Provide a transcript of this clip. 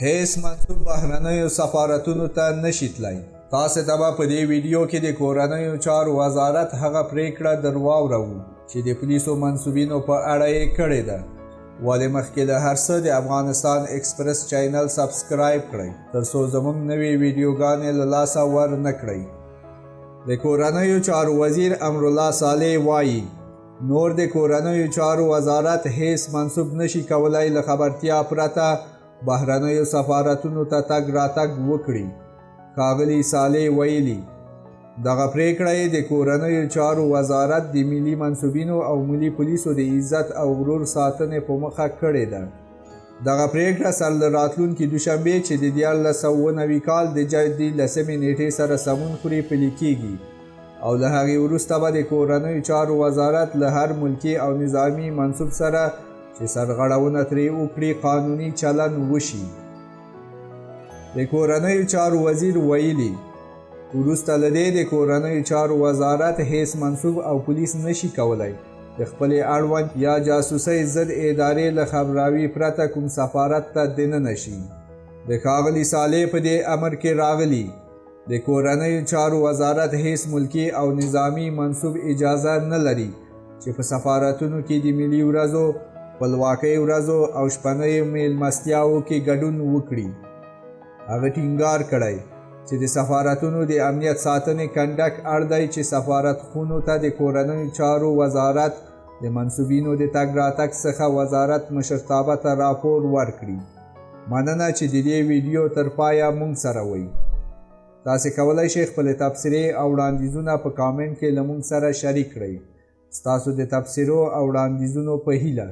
هیڅ منسوب بهرنیو سفارتونو ته نشي تللی. تاسې ته به په دې ویډیو کې د کورنیو چارو وزارت هغه پریکړه در واوروو چې د پولیسو منسوبینو په اړه یې کړې ده. ولې مخکې له هرڅه د افغانستان ایکسپریس چینل سبسکرایب کړئ ترڅو زمونږ نوې ویډیوګانې له لاسه ورنکړئ. د کورنیو چارو وزیر امرالله صالح وایی نور د کورنیو چارو وزارت هیڅ منسوب نشي کولای له خبرتیا پرته بهرنیو سفارتونو ته تګ راتګ وکړي. ښاغلي صالح ویلي دغه پریکړه د کورنیو چارو وزارت د ملي منسوبینو او ملي پولیسو د عزت او غرور ساتنې په موخه کړې ده. دغه پریکړه سر له راتلونکي دوشنبې چې د 1990 کال د جدي 10 نیټې سره سمون خوري پلي کیږي او له هغې وروسته به د کورنیو چارو وزارت له هر ملکي او نظامي منسوب سره چې سرغړونه ترې وکړي قانوني چلن وشي. د کورنیو چارو وزیر ویلي وروسته له دې د کورنیو چارو وزارت هیڅ منسوب او پولیس نشي کولای د خپلې اړوند یا جاسوسۍ ضد ادارې له خبراوي پرته کوم سفارت ته دننه شي. د ښاغلي صالح په دې امر کې راغلي د کورنیو چارو وزارت هیڅ ملکي او نظامي منسوب اجازه نه لري چې په سفارتونو کې د ملي ورځو، خپلواکۍ ورځو او شپنیو میلمستیاوو کې ګډون وکړي. هغه ټینګار کړی چې د سفارتونو د امنیت ساتنې کنډک اړ دی چې سفارتخونو ته د کورنیو چارو وزارت د منسوبینو د تګ راتګ څخه وزارت مشرتابه ته راپور ورکړي. مننه چې د دې ویډیو تر پایه مونږ سره وئ. تاسې کولی شئ خپلې تبصرې او وړاندیزونه په کامنټ کې له مونږ سره شریک کړئ. ستاسو د تبصرو او وړاندیزونو په هیله